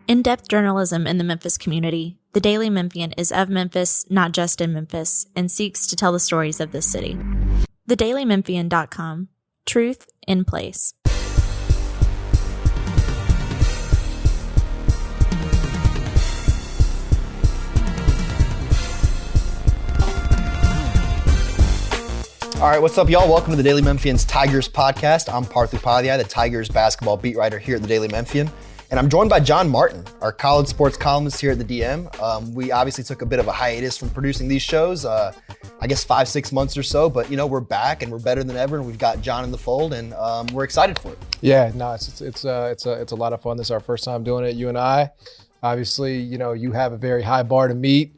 In-depth journalism in the Memphis community, the Daily Memphian is of Memphis, not just in Memphis, and seeks to tell the stories of this city. TheDailyMemphian.com. Truth in place. All right, what's up, y'all? Welcome to the Daily Memphian's Tigers podcast. I'm Parthu Padhyay, the Tigers basketball beat writer here at the Daily Memphian. And I'm joined by John Martin, our college sports columnist here at the DM. We obviously took a bit of a hiatus from producing these shows, I guess 5-6 months or so. But, you know, we're back and we're better than ever. And we've got John in the fold and we're excited for it. Yeah, no, it's a lot of fun. This is our first time doing it, you and I. Obviously, you know, you have a very high bar to meet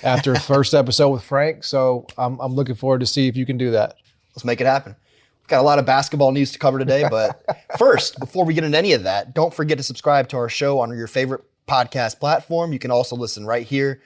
after the first episode with Frank. So I'm looking forward to see if you can do that. Let's make it happen. We've got a lot of basketball news to cover today, but first, before we get into any of that, don't forget to subscribe to our show on your favorite podcast platform. You can also listen right here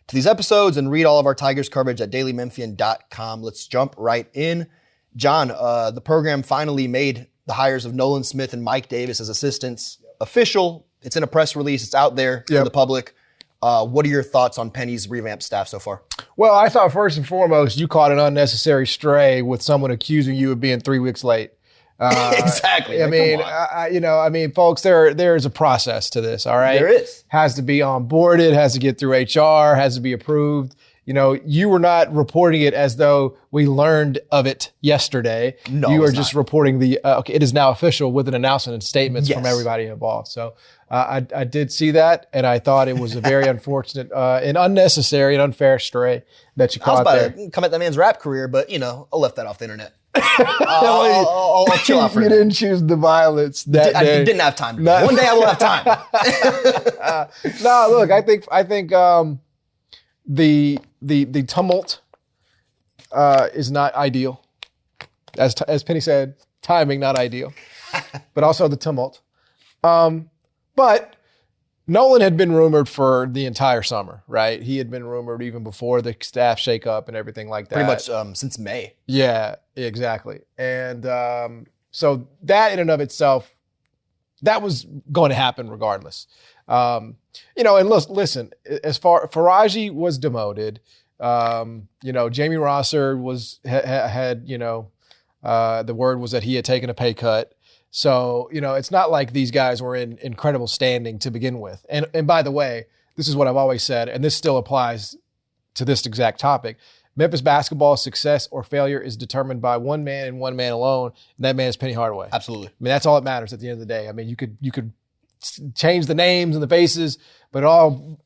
to these episodes and read all of our Tigers coverage at dailymemphian.com. Let's jump right in. John, the program finally made the hires of Nolan Smith and Mike Davis as assistants official. It's in a press release. It's out there for the public. What are your thoughts on Penny's revamped staff so far? Well, I thought first and foremost, you caught an unnecessary stray with someone accusing you of being 3 weeks late. Exactly. I mean, folks, there's a process to this, all right? There is. Has to be onboarded, has to get through HR, has to be approved. You know, you were not reporting it as though we learned of it yesterday. No, you are just reporting it is now official with an announcement and statements Yes. from everybody involved. So I did see that, and I thought it was a very unfortunate and unnecessary and unfair stray that you caught there. I was about to come at that man's rap career, but, you know, I left that off the internet. I'll chill out for you. a minute. You didn't choose the violence that day. I didn't have time. One day I will have time. No, look, I think the tumult is not ideal. As Penny said, timing not ideal, but also the tumult. But Nolan had been rumored for the entire summer, right? He had been rumored even before the staff shakeup and everything like that. Pretty much since May. Yeah, exactly. And so that in and of itself, that was going to happen regardless. You know, and listen, as far Faraji was demoted, you know, Jamie Rosser had the word was that he had taken a pay cut. So, you know, it's not like these guys were in incredible standing to begin with. And by the way, this is what I've always said, and this still applies to this exact topic. Memphis basketball's success or failure is determined by one man and one man alone, and that man is Penny Hardaway. Absolutely. I mean, that's all that matters at the end of the day. I mean, you could change the names and the faces, but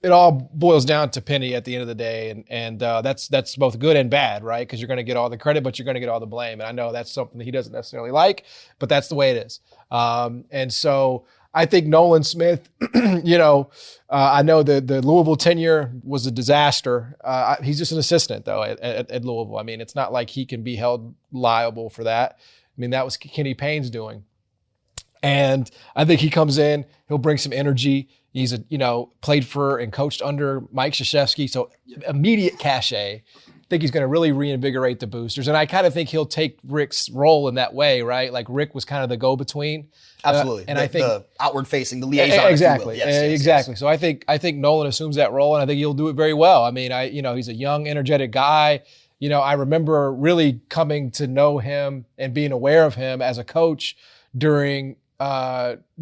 it all boils down to Penny at the end of the day, and that's both good and bad, right? Because you're going to get all the credit, but you're going to get all the blame, and I know that's something that he doesn't necessarily like, but that's the way it is. And so I think Nolan Smith, you know, I know the Louisville tenure was a disaster. He's just an assistant though at Louisville. I mean, it's not like he can be held liable for that. I mean, that was Kenny Payne's doing. And I think he comes in, he'll bring some energy. He's played for and coached under Mike Krzyzewski, so immediate cachet. I think he's going to really reinvigorate the boosters. And I kind of think he'll take Rick's role in that way, right? Like Rick was kind of the go-between. Absolutely. And I think the outward facing, the liaison. Exactly. Yes, exactly. Yes. So I think Nolan assumes that role, and I think he'll do it very well. I mean, he's a young, energetic guy. You know, I remember really coming to know him and being aware of him as a coach during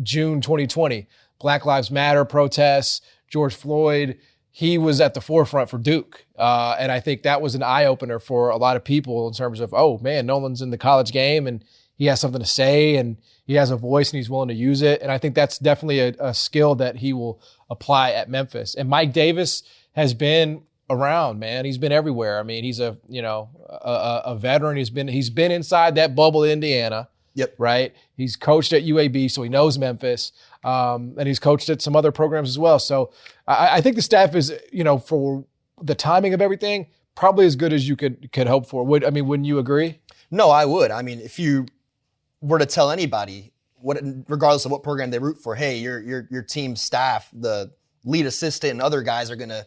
June 2020, Black Lives Matter protests, George Floyd. He was at the forefront for Duke. And I think that was an eye-opener for a lot of people in terms of, oh, man, Nolan's in the college game and he has something to say and he has a voice and he's willing to use it. And I think that's definitely a skill that he will apply at Memphis. And Mike Davis has been around, man. He's been everywhere. I mean, he's a veteran. He's been inside that bubble in Indiana. Yep. Right. He's coached at UAB, so he knows Memphis, and he's coached at some other programs as well. So I think the staff is, for the timing of everything, probably as good as you could hope for. Wouldn't you agree? No, I would. I mean, if you were to tell anybody, regardless of what program they root for, hey, your team staff, the lead assistant and other guys are gonna,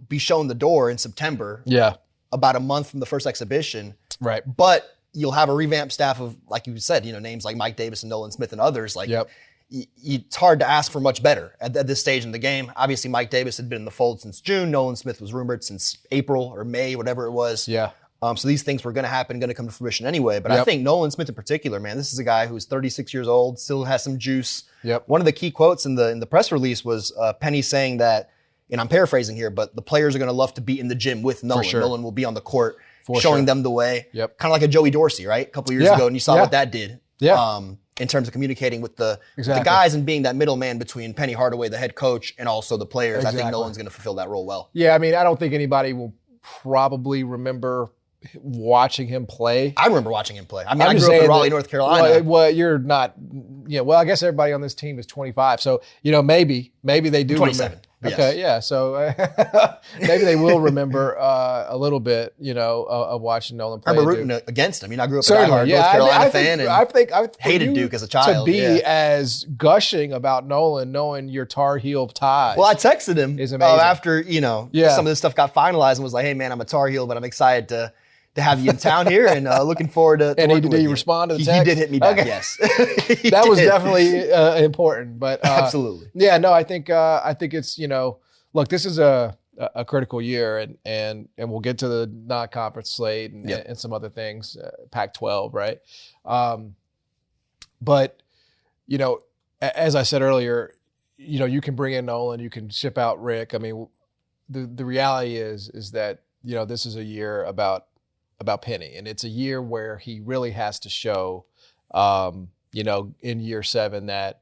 be shown the door in September. Yeah. About a month from the first exhibition. Right. But you'll have a revamped staff of, like you said, names like Mike Davis and Nolan Smith and others. Like, yep. it's hard to ask for much better at this stage in the game. Obviously, Mike Davis had been in the fold since June. Nolan Smith was rumored since April or May, whatever it was. Yeah. So these things were going to happen, going to come to fruition anyway. But I think Nolan Smith in particular, man, this is a guy who's 36 years old, still has some juice. Yep. One of the key quotes in the press release was Penny saying that, and I'm paraphrasing here, but the players are going to love to be in the gym with Nolan. Sure. Nolan will be on the court showing them the way. Yep. Kind of like a Joey Dorsey, right? A couple years ago, and you saw what that did. Yeah. In terms of communicating with the guys and being that middleman between Penny Hardaway, the head coach, and also the players. Exactly. I think Nolan's going to fulfill that role well. Yeah, I mean, I don't think anybody will probably remember watching him play. I remember watching him play. I mean, I grew up in Raleigh, North Carolina. Well, you're not. Yeah, well, I guess everybody on this team is 25. So, maybe they do 27. remember. Okay, yeah. So maybe they will remember a little bit, of watching Nolan play. I remember rooting against him. I grew up a Certainly, diehard North Carolina fan, I think hated Duke as a child. To be as gushing about Nolan, knowing your Tar Heel ties. Well, I texted him is amazing. After some of this stuff got finalized and was like, "Hey, man, I'm a Tar Heel, but I'm excited to have you in town here and looking forward to and working with did you." He respond to the text? He did hit me back. Okay. Yes, that was definitely important. But absolutely, yeah. No, I think it's look, this is a critical year, and we'll get to the non-conference slate and some other things, Pac-12, right? But as I said earlier, you can bring in Nolan, you can ship out Rick. I mean, the reality is that this is a year about Penny, and it's a year where he really has to show, in year 7 that,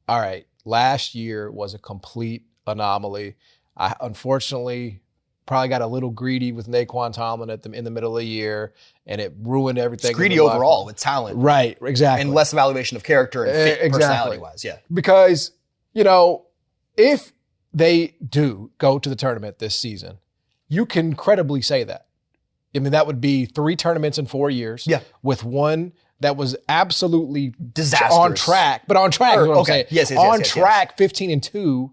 all right, last year was a complete anomaly. I unfortunately probably got a little greedy with Naquan Tomlin in the middle of the year, and it ruined everything. It's greedy overall with talent. Right, exactly. And less evaluation of character and fit personality-wise, yeah. Because, if they do go to the tournament this season, you can credibly say that. I mean, that would be 3 tournaments in 4 years. Yeah. With one that was absolutely disastrous. On track. But on track is what I'm saying. Yes, on track, 15-2.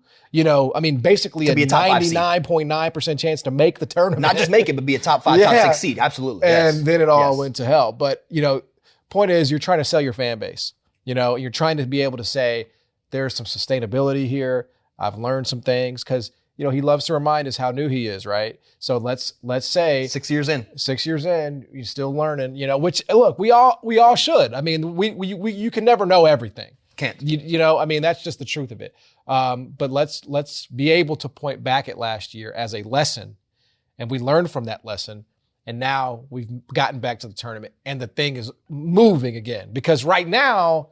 Basically a 99.9% chance to make the tournament. Not just make it, but be a top 5, top 6 seed. Absolutely. And then it all went to hell. But, point is, you're trying to sell your fan base. You're trying to be able to say, there's some sustainability here. I've learned some things because, he loves to remind us how new he is, right? So let's say 6 years in. 6 years in, you're still learning, which look, we all should. I mean, we you can never know everything. Can't. I mean, that's just the truth of it. But let's be able to point back at last year as a lesson, and we learned from that lesson, and now we've gotten back to the tournament, and the thing is moving again. Because right now,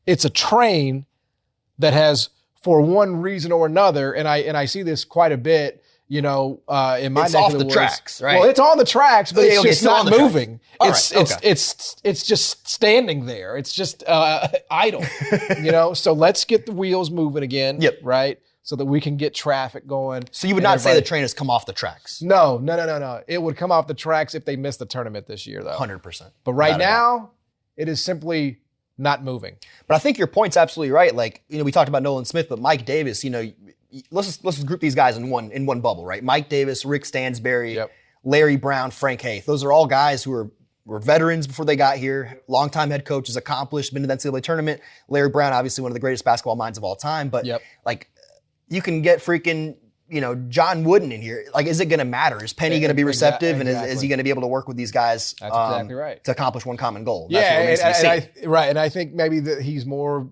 it's a train that has, for one reason or another, and I see this quite a bit, in my it's neck off of the the woods. tracks, right? Well, it's on the tracks, but it's just not moving. It's just standing there. It's just idle, So let's get the wheels moving again, right? So that we can get traffic going. So you would not say the train has come off the tracks? No. It would come off the tracks if they missed the tournament this year, though. 100%. But right now, it is simply not moving. But I think your point's absolutely right. Like, we talked about Nolan Smith, but Mike Davis, let's just group these guys in one bubble, right? Mike Davis, Rick Stansberry, Larry Brown, Frank Haith. Those are all guys who were veterans before they got here, longtime head coaches, accomplished, been to the NCAA tournament. Larry Brown, obviously one of the greatest basketball minds of all time. But you can get freaking, John Wooden in here. Like, is it going to matter? Is Penny going to be receptive? And is he going to be able to work with these guys That's exactly right. to accomplish one common goal? That's and I think maybe that he's more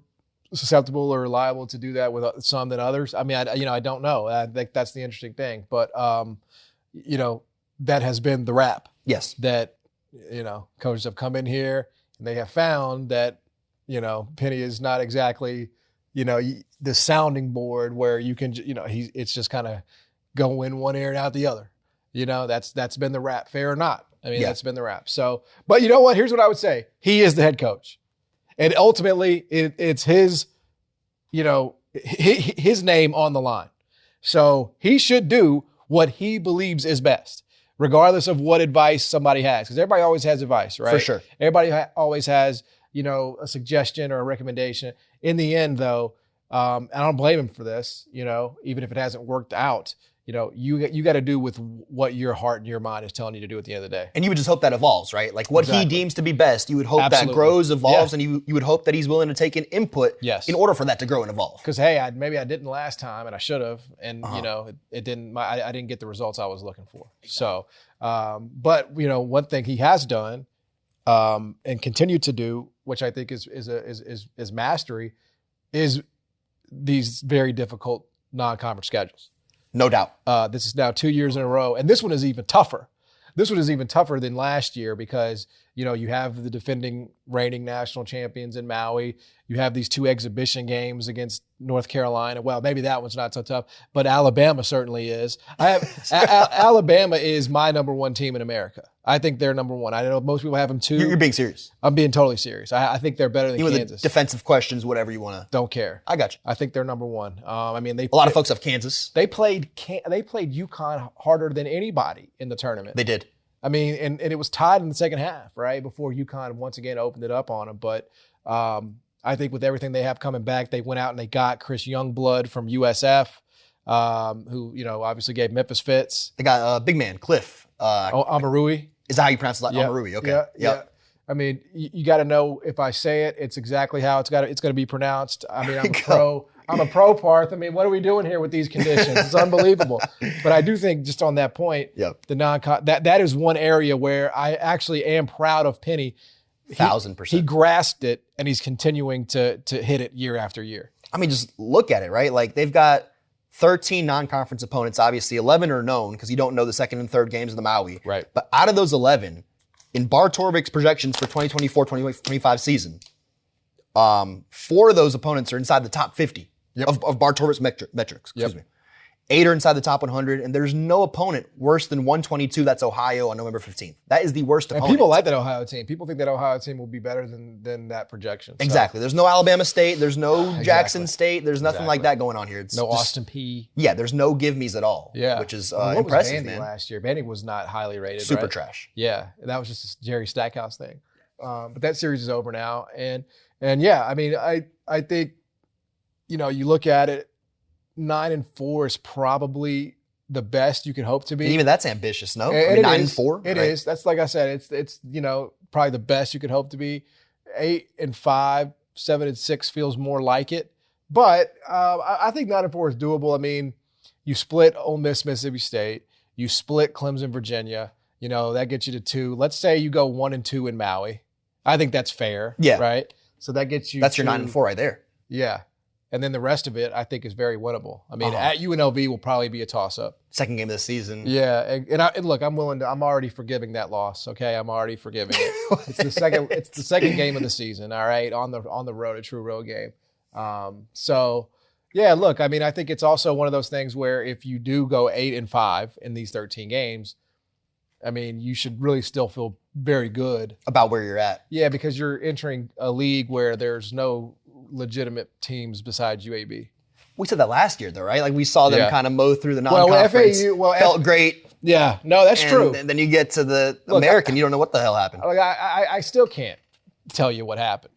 susceptible or liable to do that with some than others. I mean, I don't know. I think that's the interesting thing. But, that has been the rap. Yes. That, coaches have come in here and they have found that, Penny is not exactly, the sounding board where you can, it's just kind of go in one ear and out the other. That's been the rap, fair or not. I mean, that's been the rap. So, but you know what? Here's what I would say. He is the head coach. And ultimately, it's his, his name on the line. So he should do what he believes is best, regardless of what advice somebody has. Because everybody always has advice, right? For sure. Everybody always has, a suggestion or a recommendation. In the end, though, I don't blame him for this, even if it hasn't worked out. you got to do with what your heart and your mind is telling you to do at the end of the day. And you would just hope that evolves, right? Like what he deems to be best, you would hope that grows, evolves, and you would hope that he's willing to take an input in order for that to grow and evolve. Because, hey, maybe I didn't last time and I should have. And, it didn't, I didn't get the results I was looking for. So, but, one thing he has done and continued to do, which I think is mastery, is these very difficult non-conference schedules. No doubt. This is now 2 years in a row. And this one is even tougher. This one is even tougher than last year because, you have the defending reigning national champions in Maui. You have these 2 exhibition games against North Carolina. Well, maybe that one's not so tough, but Alabama certainly is. Alabama is my number 1 team in America. I think they're number 1. I know most people have them 2. You're being serious. I'm being totally serious. I think they're better than Kansas. The defensive questions, whatever you want to. Don't care. I got you. I think they're number 1. A lot of folks have Kansas. They played UConn harder than anybody in the tournament. They did. I mean, and it was tied in the second half, right? Before UConn once again opened it up on them. But I think with everything they have coming back, they went out and they got Chris Youngblood from USF, who, obviously gave Memphis fits. They got big man, Cliff. Amarui. Is that how you pronounce it? Yep. Amarui, okay. Yeah. I mean, you got to know if I say it, it's exactly how it's going to be pronounced. I mean, I'm a pro, Parth. I mean, what are we doing here with these conditions? It's unbelievable. But I do think just on that point, that is one area where I actually am proud of Penny. 1,000%. He grasped it and he's continuing to hit it year after year. I mean, just look at it, right? Like they've got 13 non-conference opponents. Obviously, 11 are known because you don't know the second and third games of the Maui. Right. But out of those 11, in Bar Torvik's projections for 2024-2025 season, 4 of those opponents are inside the top 50 of Bar Torvik's metrics. Excuse me. 8 are inside the top 100, and there's no opponent worse than 122. That's Ohio on November 15th. That is the worst opponent. And people like that Ohio team. People think that Ohio team will be better than that projection. So. Exactly. There's no Alabama State. There's no Jackson State. There's nothing like that going on here. It's no Austin P. Yeah, there's no give-me's at all. Yeah. Which is impressive, was Vandy man. Last year? Vandy was not highly rated, Super trash. Yeah, that was just a Jerry Stackhouse thing. But that series is over now. And yeah, I mean, I think, you look at it, 9-4 is probably the best you can hope to be. And even that's ambitious, no? 9-4? It is. That's like I said, it's probably the best you could hope to be. 8-5, 7-6 feels more like it. But I think 9-4 is doable. I mean, you split Ole Miss, Mississippi State. You split Clemson, Virginia. That gets you to 2. Let's say you go 1-2 in Maui. I think that's fair. Yeah. Right? So that gets you That's your 9-4 right there. Yeah. And then the rest of it, I think, is very winnable. I mean, at UNLV will probably be a toss-up. Second game of the season. Yeah, and look, I'm already forgiving that loss. Okay, I'm already forgiving it. It's the second game of the season. All right, on the road, a true road game. So yeah, look, I mean, I think it's also one of those things where if you do go 8-5 in these 13 games, I mean, you should really still feel very good about where you're at. Yeah, because you're entering a league where there's no legitimate teams besides UAB. We said that last year, though, right? Like we saw them kind of mow through the non-conference. Felt great. Yeah, no, that's true. And then you get to the American, you don't know what the hell happened. Like I still can't tell you what happened.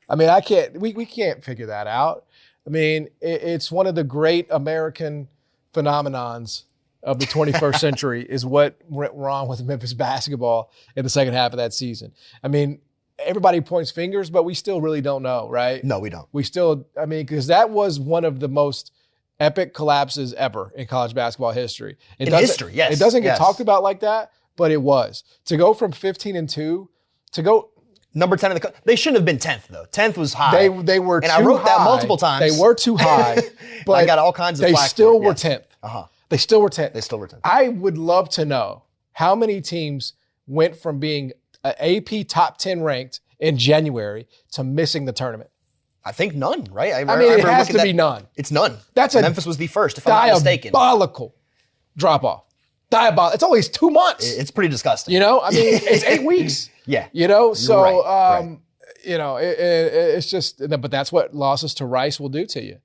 I mean, I can't. We can't figure that out. I mean, it's one of the great American phenomenons of the 21st century is what went wrong with Memphis basketball in the second half of that season. I mean, everybody points fingers, but we still really don't know, right? No, we don't. We still, I mean, because that was one of the most epic collapses ever in college basketball history. In history, yes. It doesn't get talked about like that, but it was. To go from 15-2 to go number 10 in the they shouldn't have been 10th though. 10th was high. They were and too high. I wrote that multiple times. They were too high, but I got all kinds of they flack still for it, were 10th. They still were 10th. They still were 10th. I would love to know how many teams went from being an AP top 10 ranked in January to missing the tournament. I think none, right? I mean, it has to be none. It's none. Memphis was the first, if I'm not mistaken. Diabolical drop off. Diabolical. It's always 2 months. It's pretty disgusting. I mean, it's 8 weeks. Yeah. So, right. It's just, but that's what losses to Rice will do to you.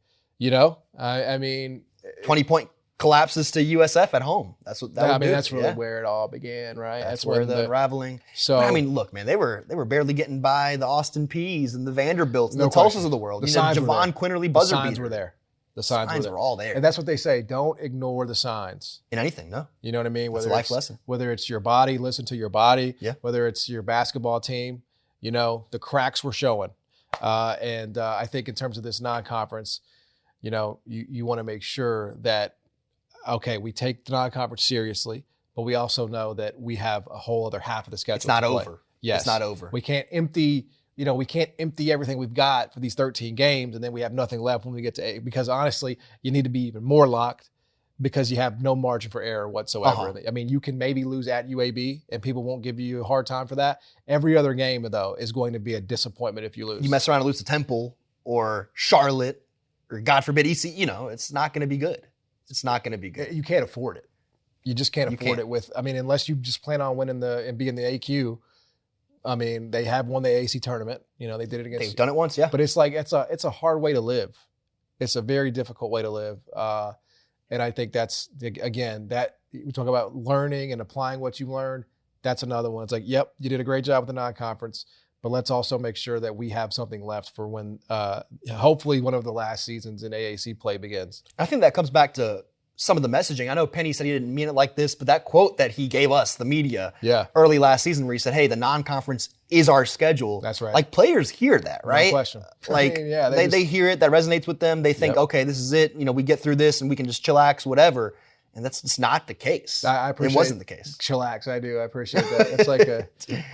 I mean, 20-point collapses to USF at home. That's what that would do. That's really where it all began, right? That's where the unraveling. So but I mean, look, man, they were barely getting by the Austin Peays and the Vanderbilts and the Tulsas of the world. The Javon Quinterly buzzer beater. The signs were there. The signs were Signs there. were all there. And that's what they say. Don't ignore the signs. In anything, no. You know what I mean? It's a life lesson. Whether it's your body, listen to your body. Yeah. Whether it's your basketball team, the cracks were showing. And I think in terms of this non-conference, you want to make sure that, okay, we take the non-conference seriously, but we also know that we have a whole other half of the schedule. It's not to play. over. Yes. It's not over. We can't empty everything we've got for these 13 games and then we have nothing left when we get to 8. Because honestly, you need to be even more locked because you have no margin for error whatsoever. I mean, you can maybe lose at UAB and people won't give you a hard time for that. Every other game, though, is going to be a disappointment if you lose. You mess around and lose to Temple or Charlotte or, God forbid, EC, it's not going to be good. It's not going to be good. You can't afford it. You just can't afford it unless you just plan on winning and being the AQ. I mean, they have won the AAC tournament. They did it against. They've done it once, yeah. But it's like it's a hard way to live. It's a very difficult way to live, and I think that's again that we talk about learning and applying what you learned. That's another one. It's like, yep, you did a great job with the non-conference, but let's also make sure that we have something left for when hopefully one of the last seasons in AAC play begins. I think that comes back to some of the messaging. I know Penny said he didn't mean it like this, but that quote that he gave us, the media, early last season, where he said, hey, the non-conference is our schedule. That's right. Like, players hear that, right? No question. Like, they hear it, that resonates with them. They think, okay, this is it. We get through this and we can just chillax, whatever. And that's just not the case. I appreciate it. wasn't the case. Chillax, I do. I appreciate that. It's like,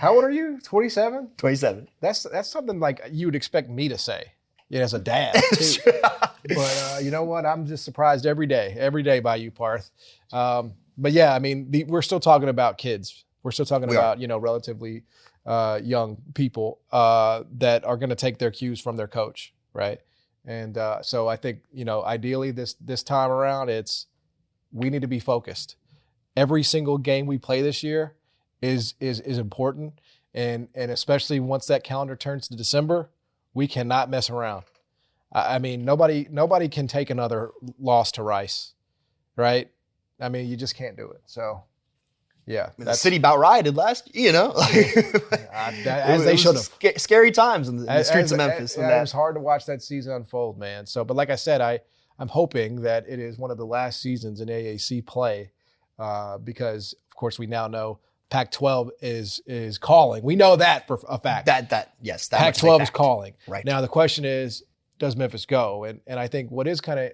how old are you? 27? 27. That's something like you would expect me to say. As a dad, too. But you know what? I'm just surprised every day by you, Parth. But yeah, I mean, we're still talking about kids. We're still talking about, relatively young people that are going to take their cues from their coach, right? And so I think, ideally this time around, we need to be focused. Every single game we play this year is important, and especially once that calendar turns to December. We cannot mess around. I mean, nobody can take another loss to Rice, right? I mean, you just can't do it. So, yeah. The city about rioted last, as they should have. Scary times in the streets of Memphis. It was hard to watch that season unfold, man. So, but like I said, I'm hoping that it is one of the last seasons in AAC play because, of course, we now know Pac-12 is calling. We know that for a fact. Yes. Pac-12 is calling. Right. Now the question is, does Memphis go? And I think what is kind of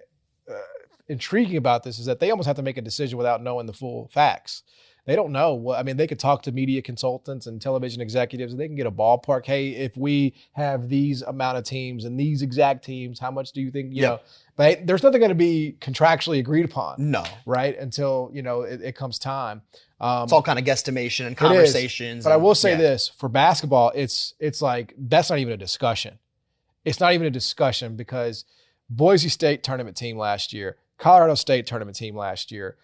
intriguing about this is that they almost have to make a decision without knowing the full facts. They don't know. They could talk to media consultants and television executives, and they can get a ballpark. Hey, if we have these amount of teams and these exact teams, how much do you think? You know, but there's nothing going to be contractually agreed upon. No, right? Until it comes time. It's all kind of guesstimation and conversations. But I will say this for basketball, it's like that's not even a discussion. It's not even a discussion because Boise State tournament team last year, Colorado State tournament team last year.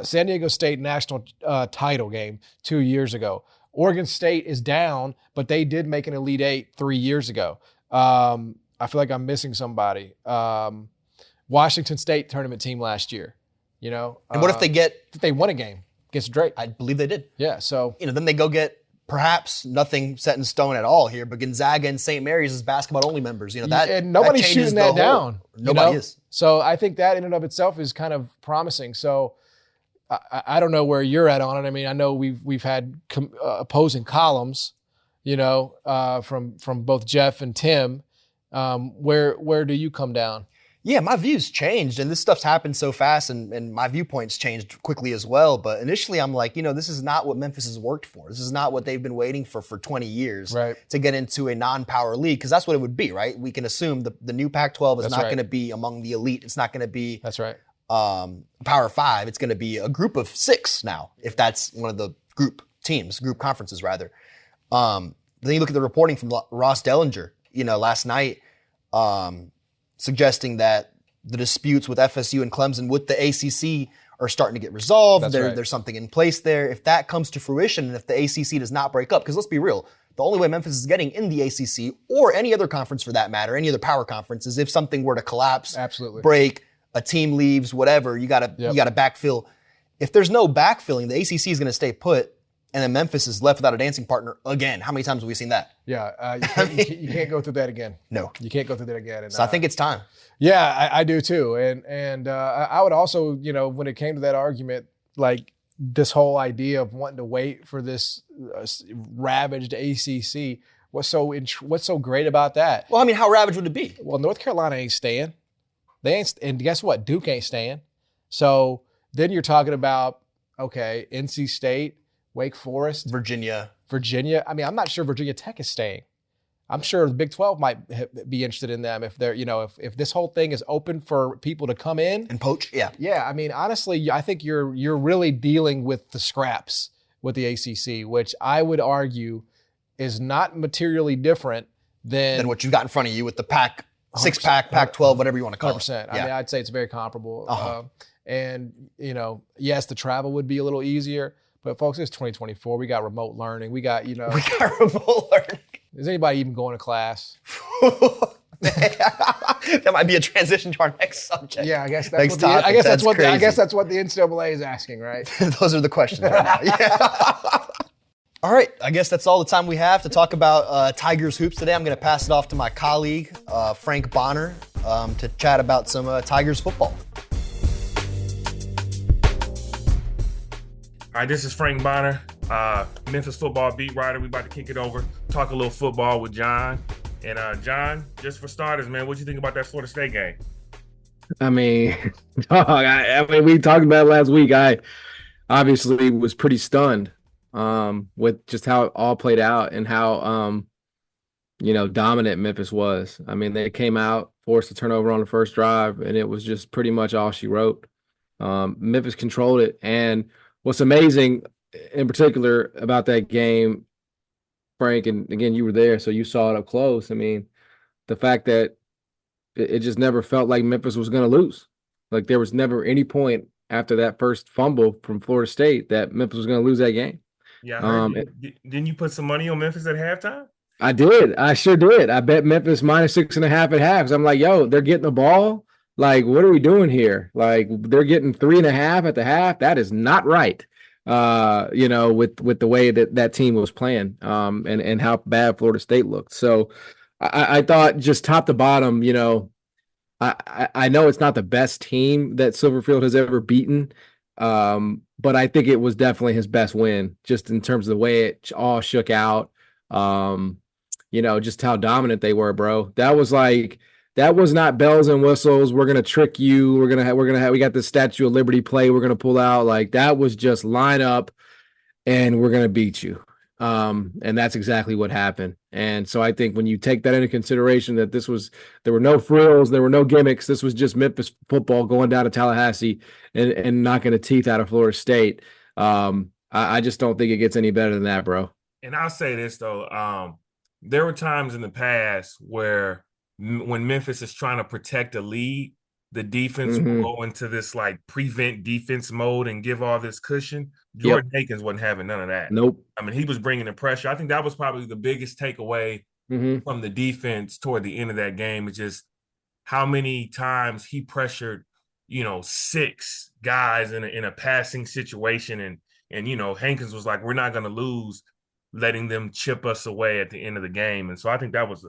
San Diego State national title game 2 years ago. Oregon State is down, but they did make an Elite Eight 3 years ago. I feel like I'm missing somebody. Washington State tournament team last year. And what if they won a game against Drake? I believe they did. Yeah. So then they go get perhaps nothing set in stone at all here, but Gonzaga and St. Mary's as basketball only members. And nobody's shooting that down. Nobody is. So I think that in and of itself is kind of promising. So. I don't know where you're at on it. I mean, I know we've had opposing columns, from both Jeff and Tim. Where do you come down? Yeah, my views changed, and this stuff's happened so fast, and my viewpoints changed quickly as well. But initially, I'm like, this is not what Memphis has worked for. This is not what they've been waiting for 20 years to get into a non-power league, because that's what it would be, right? We can assume the new Pac-12 is not going to be among the elite. It's not going to be. That's right. Power 5, it's going to be a group of 6 now, if that's one of the group conferences rather. Then you look at the reporting from Ross Dellinger, last night, suggesting that the disputes with FSU and Clemson with the ACC are starting to get resolved. There's something in place there. If that comes to fruition, and if the ACC does not break up, because let's be real, the only way Memphis is getting in the ACC, or any other conference for that matter, any other power conference, is if something were to collapse, break, a team leaves, whatever, you gotta backfill. If there's no backfilling, the ACC is going to stay put, and then Memphis is left without a dancing partner again. How many times have we seen that? Yeah, you can't go through that again. No. You can't go through that again. And, So I think it's time. Yeah, I do too. And I would also, when it came to that argument, like this whole idea of wanting to wait for this ravaged ACC, what's so great about that? Well, I mean, how ravaged would it be? Well, North Carolina ain't staying. And guess what? Duke ain't staying. So then you're talking about, okay, NC State, Wake Forest, Virginia. I mean, I'm not sure Virginia Tech is staying. I'm sure the Big 12 might be interested in them if they're, if this whole thing is open for people to come in and poach. Yeah. Yeah. I mean, honestly, I think you're really dealing with the scraps with the ACC, which I would argue is not materially different than what you've got in front of you with the six-pack, Pac-12, whatever you want to call 100%. it. I mean, I'd say it's very comparable. And, yes, the travel would be a little easier, but folks, it's 2024. We got remote learning. We got remote learning. Is anybody even going to class? That might be a transition to our next subject. Yeah, I guess that's what crazy. I guess that's what the NCAA is asking, right? Those are the questions right now. Yeah. All right, I guess that's all the time we have to talk about Tigers hoops today. I'm going to pass it off to my colleague, Frank Bonner, to chat about some Tigers football. All right, this is Frank Bonner, Memphis football beat writer. We about to kick it over, talk a little football with John. And John, just for starters, man, what you think about that Florida State game? I mean, we talked about it last week. I obviously was pretty stunned with just how it all played out and how, dominant Memphis was. I mean, they came out, forced a turnover on the first drive, and it was just pretty much all she wrote. Memphis controlled it. And what's amazing in particular about that game, Frank, and again, you were there, so you saw it up close. I mean, the fact that it just never felt like Memphis was going to lose. Like there was never any point after that first fumble from Florida State that Memphis was going to lose that game. Yeah, I heard didn't you put some money on Memphis at halftime? I did. I sure did. I bet Memphis -6.5 at half. Because I'm like, yo, they're getting the ball. Like, what are we doing here? Like, they're getting 3.5 at the half. That is not right. With the way that team was playing, and how bad Florida State looked. So I thought just top to bottom, I know it's not the best team that Silverfield has ever beaten, but I think it was definitely his best win, just in terms of the way it all shook out. Just how dominant they were, bro. That was not bells and whistles. We're gonna trick you. We got the Statue of Liberty play. We're gonna pull out. Like that was just line up, and we're gonna beat you. And that's exactly what happened. And so I think when you take that into consideration, that there were no frills, there were no gimmicks. This was just Memphis football going down to Tallahassee and knocking the teeth out of Florida State. I just don't think it gets any better than that, bro. And I'll say this though, there were times in the past where when Memphis is trying to protect a lead, the defense will go into this like prevent defense mode and give all this cushion. Jordan Hankins wasn't having none of that. Nope. I mean, he was bringing the pressure. I think that was probably the biggest takeaway from the defense toward the end of that game, is just how many times he pressured, 6 guys in a passing situation. And Hankins was like, we're not going to lose, letting them chip us away at the end of the game. And so I think that was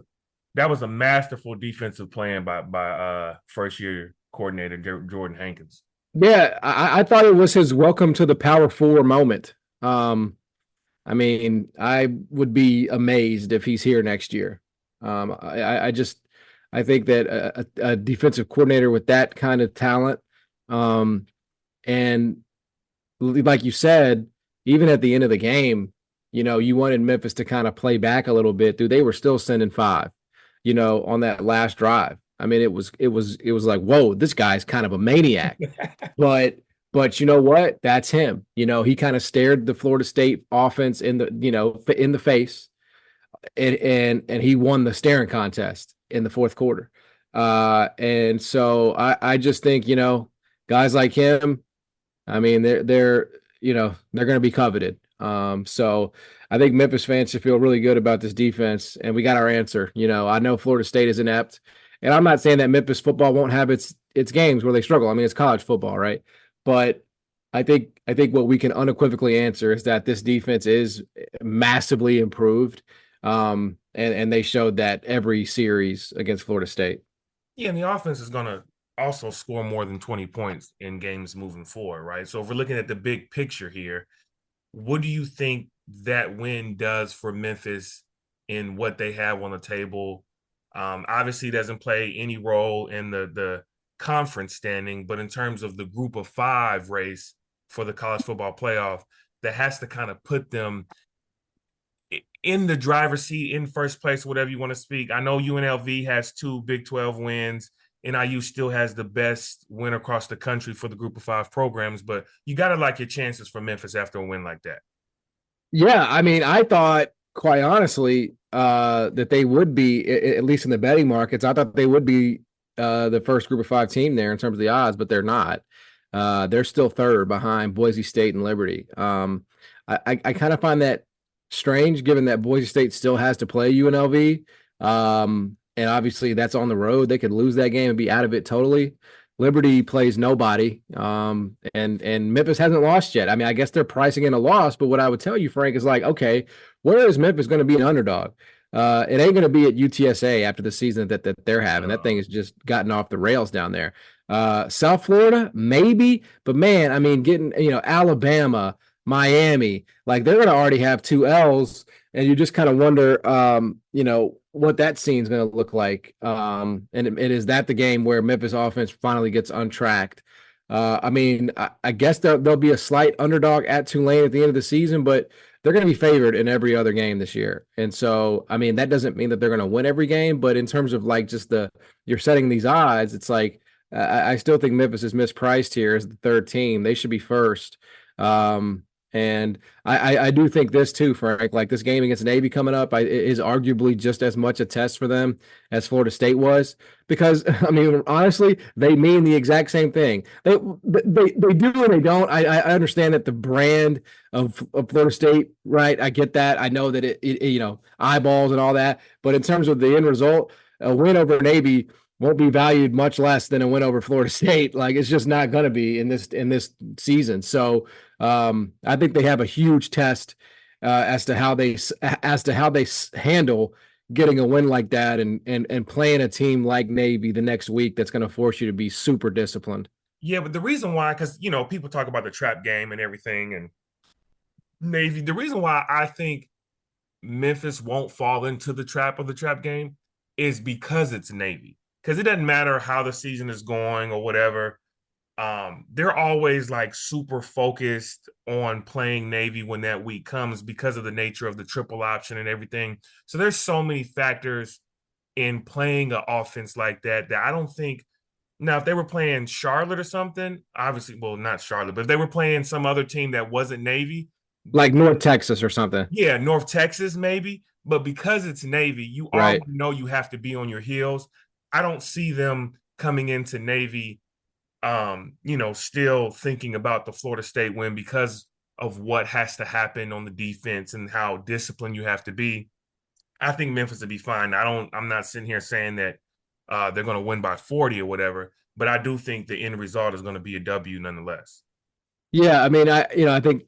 a masterful defensive plan by first-year coordinator Jordan Hankins. Yeah, I thought it was his welcome to the Power Four moment. I mean, I would be amazed if he's here next year. I think that a defensive coordinator with that kind of talent, and like you said, even at the end of the game, you wanted Memphis to kind of play back a little bit. Dude, they were still sending 5. On that last drive. I mean, it was like, whoa, this guy's kind of a maniac. but you know what? That's him. He kind of stared the Florida State offense in the face, and he won the staring contest in the fourth quarter. And so I just think, guys like him, I mean, they're going to be coveted. So I think Memphis fans should feel really good about this defense, and we got our answer. I know Florida State is inept, and I'm not saying that Memphis football won't have its games where they struggle. I mean, it's college football, right? But I think I think what we can unequivocally answer is that this defense is massively improved. And they showed that every series against Florida State. Yeah, and the offense is going to also score more than 20 points in games moving forward, right? So if we're looking at the big picture here, what do you think that win does for Memphis in what they have on the table? Obviously, doesn't play any role in the conference standing, but in terms of the group of 5 race for the college football playoff, that has to kind of put them in the driver's seat, in first place, whatever you want to speak. I know UNLV has 2 Big 12 wins. NIU still has the best win across the country for the group of 5 programs, but you got to like your chances for Memphis after a win like that. Yeah, I mean, I thought, quite honestly, that they would be, at least in the betting markets, I thought they would be the first group of 5 team there in terms of the odds, but they're not. They're still third behind Boise State and Liberty. I kind of find that strange, given that Boise State still has to play UNLV. And obviously that's on the road. They could lose that game and be out of it totally. Liberty plays nobody. And Memphis hasn't lost yet. I mean, I guess they're pricing in a loss, but what I would tell you, Frank, is like, okay, where is Memphis going to be an underdog? It ain't going to be at UTSA after the season that they're having. That thing has just gotten off the rails down there. South Florida, maybe, but man, I mean, getting, Alabama, Miami, like they're going to already have 2 L's, and you just kind of wonder, what that scene's going to look like. And it is that the game where Memphis offense finally gets untracked. I mean, I guess there'll be a slight underdog at Tulane at the end of the season, but they're going to be favored in every other game this year. And so, I mean, that doesn't mean that they're going to win every game, but in terms of like just you're setting these odds, it's like, I still think Memphis is mispriced here as the 3rd team. They should be first. And I do think this too, Frank, like this game against Navy coming up is arguably just as much a test for them as Florida State was, because I mean, honestly, they mean the exact same thing. They do and they don't. I understand that the brand of Florida State, right? I get that. I know that it eyeballs and all that, but in terms of the end result, a win over Navy won't be valued much less than a win over Florida State. Like it's just not going to be in this season. So I think they have a huge test as to how they handle getting a win like that and playing a team like Navy the next week. That's going to force you to be super disciplined. Yeah, but the reason why, because people talk about the trap game and everything, and Navy. The reason why I think Memphis won't fall into the trap of the trap game is because it's Navy. Because it doesn't matter how the season is going or whatever. They're always like super focused on playing Navy when that week comes because of the nature of the triple option and everything. So there's so many factors in playing an offense like that I don't think. Now, if they were playing Charlotte or something, obviously, well, not Charlotte, but if they were playing some other team that wasn't Navy, like North Texas or something. Yeah, North Texas maybe. But because it's Navy, you already know you have to be on your heels. I don't see them coming into Navy, still thinking about the Florida State win because of what has to happen on the defense and how disciplined you have to be. I think Memphis will be fine. I'm not sitting here saying that they're going to win by 40 or whatever, but I do think the end result is going to be a W nonetheless. Yeah, I mean, I think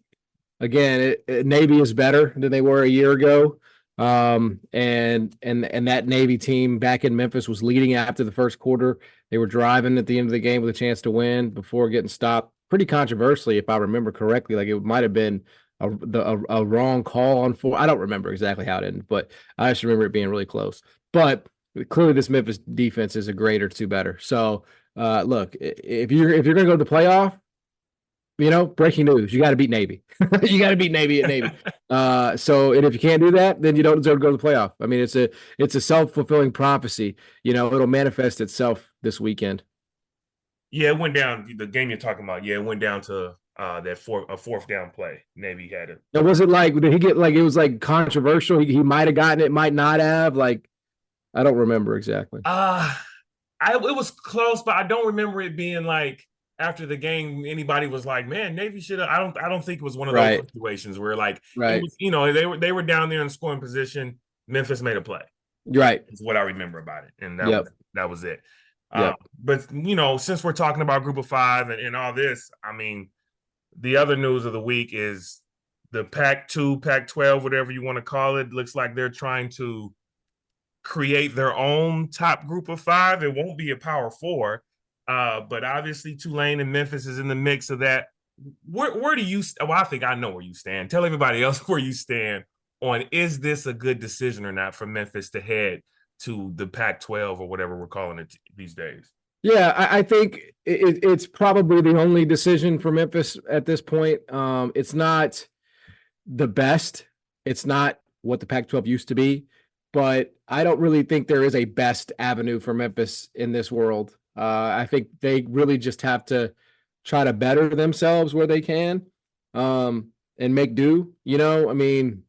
again, Navy is better than they were a year ago. And that Navy team back in Memphis was leading after the first quarter. They were driving at the end of the game with a chance to win before getting stopped pretty controversially, if I remember correctly. Like it might have been a wrong call on 4. I don't remember exactly how it ended, but I just remember it being really close. But clearly this Memphis defense is a grade or 2 better. So look, if you're going to go to the playoff, breaking news, you got to beat Navy. You got to beat Navy at Navy. And if you can't do that, then you don't deserve to go to the playoff. I mean, it's a self-fulfilling prophecy. It'll manifest itself this weekend. Yeah, it went down. The game you're talking about, it went down to that fourth down play. Navy had it. Now, was it like, did he get it was like controversial? He might have gotten it, might not have. Like, I don't remember exactly. It was close, but I don't remember it being like, after the game, anybody was like, "Man, Navy should have." I don't think it was one of those situations where like, it was, they were down there in scoring position. Memphis made a play. Right, is what I remember about it, and that was it. But since we're talking about Group of 5 and all this, I mean, the other news of the week is the Pac-2, Pac-12, whatever you want to call it. Looks like they're trying to create their own top group of 5. It won't be a Power 4, but obviously Tulane and Memphis is in the mix of that. Where do you? Well, I think I know where you stand. Tell everybody else where you stand on, is this a good decision or not for Memphis to head to the Pac-12 or whatever we're calling it these days? Yeah, I think it's probably the only decision for Memphis at this point. It's not the best. It's not what the Pac-12 used to be, but I don't really think there is a best avenue for Memphis in this world. I think they really just have to try to better themselves where they can, and make do. I mean,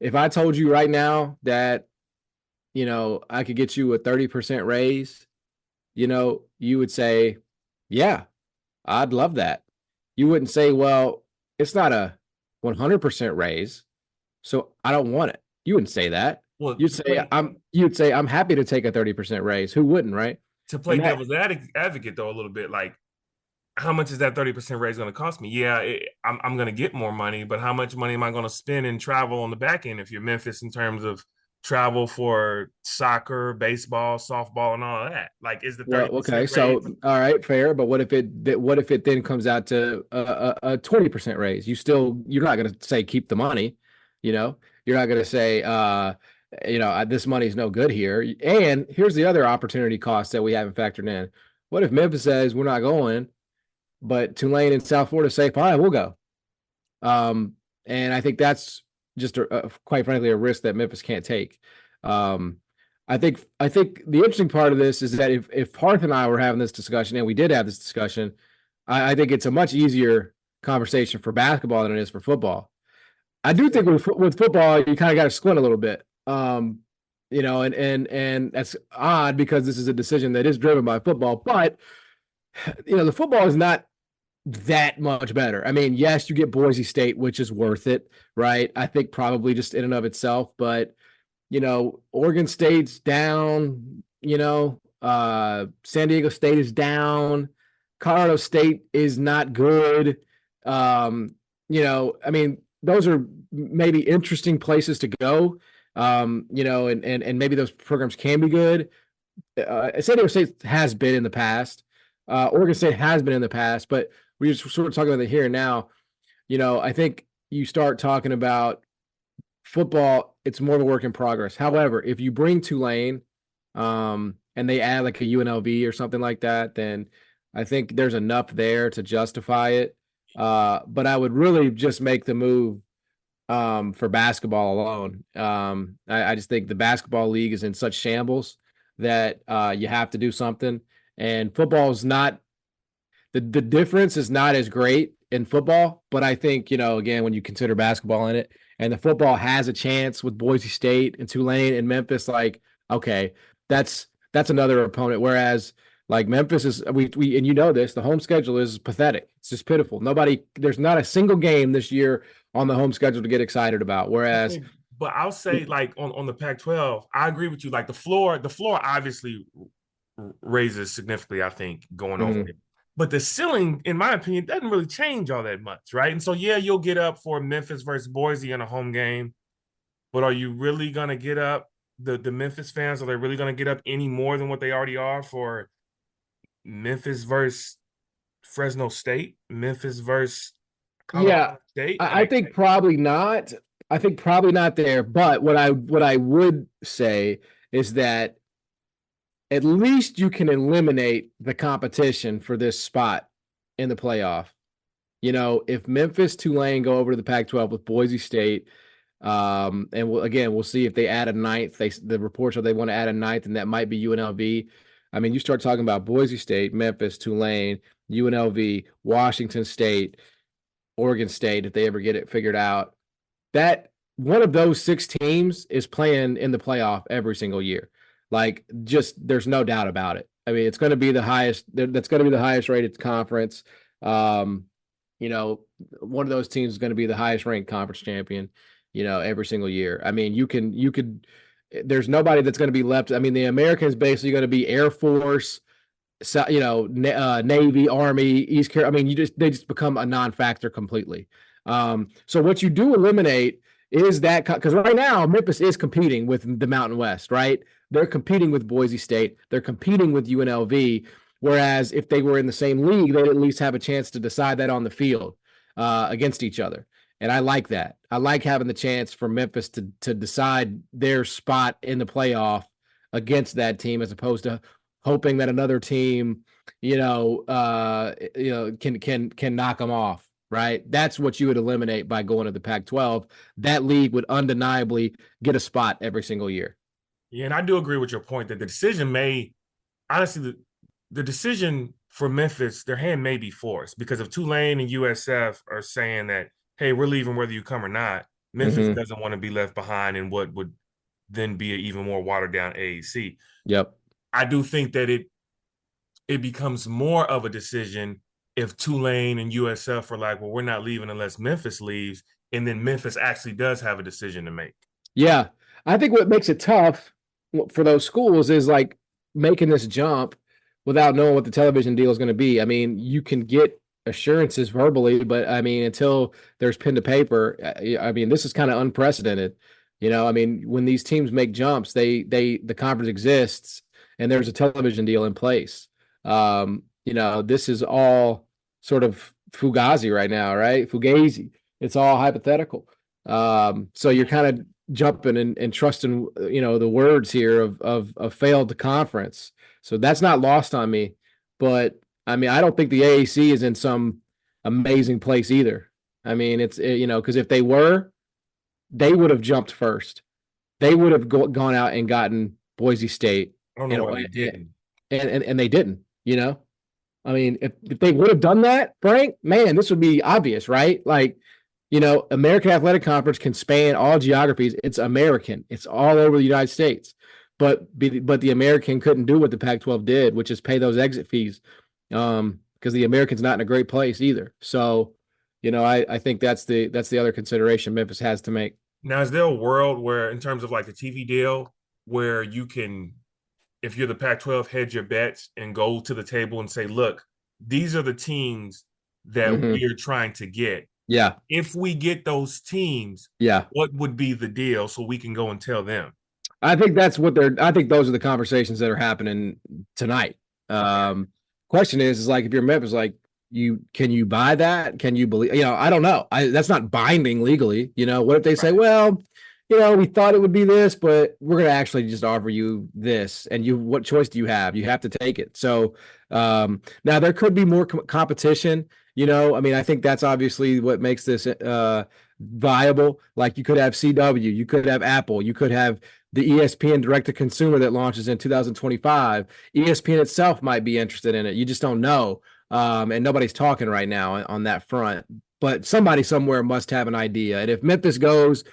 if I told you right now that, I could get you a 30% raise, you would say, yeah, I'd love that. You wouldn't say, well, it's not a 100% raise, so I don't want it. You wouldn't say that. Well, you'd say I'm happy to take a 30% raise. Who wouldn't, right? To play devil's advocate though a little bit, like, how much is that 30% raise going to cost me? Yeah, I'm going to get more money, but how much money am I going to spend in travel on the back end if you're Memphis in terms of travel for soccer, baseball, softball, and all of that? Like, is the 30% okay, raise? so all right, fair, but what if it then comes out to a 20% raise? You're not going to say keep the money, you're not going to say this money's no good here. And here's the other opportunity cost that we haven't factored in. What if Memphis says we're not going, but Tulane and South Florida say, fine, we'll go. And I think that's just quite frankly a risk that Memphis can't take. I think the interesting part of this is that if Parth and I were having this discussion, and we did have this discussion, I think it's a much easier conversation for basketball than it is for football. I do think with football, you kind of got to squint a little bit. And that's odd because this is a decision that is driven by football, but the football is not that much better. I mean, yes, you get Boise State, which is worth it, right? I think probably just in and of itself, but Oregon State's down, San Diego State is down, Colorado State is not good. I mean, those are maybe interesting places to go. And maybe those programs can be good. San Diego State has been in the past. Oregon State has been in the past, but we're just sort of talking about the here and now. I think you start talking about football, it's more of a work in progress. However, if you bring Tulane and they add like a UNLV or something like that, then I think there's enough there to justify it. But I would really just make the move for basketball alone. I just think the basketball league is in such shambles that you have to do something. And football is not the difference is not as great in football, but I think, again, when you consider basketball in it, and the football has a chance with Boise State and Tulane and Memphis, like, okay, that's another opponent. Whereas like Memphis is, we and the home schedule is pathetic. It's just pitiful. There's not a single game this year on the home schedule to get excited about. Whereas, but I'll say like on the Pac-12, I agree with you. Like the floor obviously raises significantly, I think, going over it. But the ceiling, in my opinion, doesn't really change all that much, right? And so, yeah, you'll get up for Memphis versus Boise in a home game, but are you really going to get up, the Memphis fans, are they really going to get up any more than what they already are for Memphis versus Fresno State, Memphis versus Colorado State? I think probably not. I think probably not there. But what I would say is that at least you can eliminate the competition for this spot in the playoff. If Memphis, Tulane go over to the Pac-12 with Boise State, and we'll see if they add a ninth. The reports are they want to add a ninth, and that might be UNLV. I mean, you start talking about Boise State, Memphis, Tulane, UNLV, Washington State, Oregon State, if they ever get it figured out. That one of those 6 teams is playing in the playoff every single year. Like, just there's no doubt about it. I mean, it's going to be the highest. That's going to be the highest rated conference. One of those teams is going to be the highest ranked conference champion. Every single year. I mean, you could. There's nobody that's going to be left. I mean, the American is basically going to be Air Force, Navy, Army, East Carolina. I mean, they just become a non-factor completely. So what you do eliminate is that, because right now Memphis is competing with the Mountain West, right? They're competing with Boise State. They're competing with UNLV. Whereas if they were in the same league, they'd at least have a chance to decide that on the field against each other. And I like that. I like having the chance for Memphis to decide their spot in the playoff against that team, as opposed to hoping that another team, can knock them off. Right. That's what you would eliminate by going to the Pac-12. That league would undeniably get a spot every single year. Yeah, and I do agree with your point that the decision the decision for Memphis, their hand may be forced, because if Tulane and USF are saying that, hey, we're leaving whether you come or not, Memphis doesn't want to be left behind in what would then be an even more watered down AAC. Yep. I do think that it becomes more of a decision if Tulane and USF are like, well, we're not leaving unless Memphis leaves, and then Memphis actually does have a decision to make. Yeah. I think what makes it tough for those schools is like making this jump without knowing what the television deal is going to be. I mean, you can get assurances verbally, but I mean, until there's pen to paper, I mean, this is kind of unprecedented. I mean, when these teams make jumps, the conference exists and there's a television deal in place. This is all sort of fugazi right now, right? Fugazi. It's all hypothetical. So you're kind of jumping and trusting, the words here of failed conference. So that's not lost on me. But I mean, I don't think the AAC is in some amazing place either. I mean, it's, because if they were, they would have jumped first. They would have gone out and gotten Boise State. I don't know why they didn't. And they didn't, I mean, if they would have done that, Frank, man, this would be obvious, right? Like, American Athletic Conference can span all geographies. It's American. It's all over the United States. But the American couldn't do what the Pac-12 did, which is pay those exit fees, because the American's not in a great place either. So, I think that's the other consideration Memphis has to make. Now, is there a world where, in terms of like a TV deal, where you can, if you're the Pac-12, hedge your bets and go to the table and say, look, these are the teams that we're trying to get. Yeah. If we get those teams, what would be the deal so we can go and tell them? I think those are the conversations that are happening tonight. Question is like, if you're Memphis, like, can you buy that? Can you believe, I don't know. That's not binding legally. What if they say, well, we thought it would be this, but we're going to actually just offer you this. And what choice do you have? You have to take it. So now there could be more competition. I mean, I think that's obviously what makes this viable. Like, you could have CW, you could have Apple, you could have the ESPN direct to consumer that launches in 2025. ESPN itself might be interested in it. You just don't know. And nobody's talking right now on that front. But somebody somewhere must have an idea. And if Memphis goes,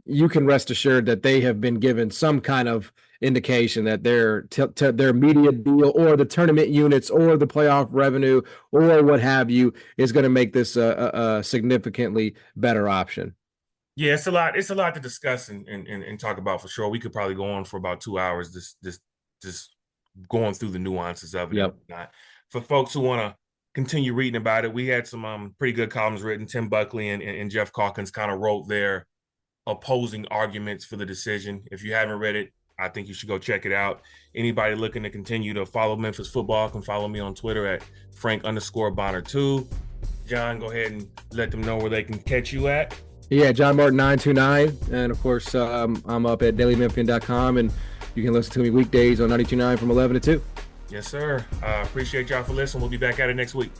you can rest assured that they have been given some kind of indication that their media deal or the tournament units or the playoff revenue or what have you is going to make this a significantly better option. Yeah, it's a lot to discuss and talk about for sure. We could probably go on for about 2 hours just going through the nuances of it. Yep. For folks who want to continue reading about it, we had some pretty good columns written. Tim Buckley and Jeff Calkins kind of wrote their opposing arguments for the decision. If you haven't read it, I think you should go check it out. Anybody looking to continue to follow Memphis football can follow me on Twitter at Frank_Bonner2. John, go ahead and let them know where they can catch you at. Yeah, John Martin 929. And of course, I'm up at dailymemphian.com, and you can listen to me weekdays on 92.9 from 11 to 2. Yes, sir. Appreciate y'all for listening. We'll be back at it next week.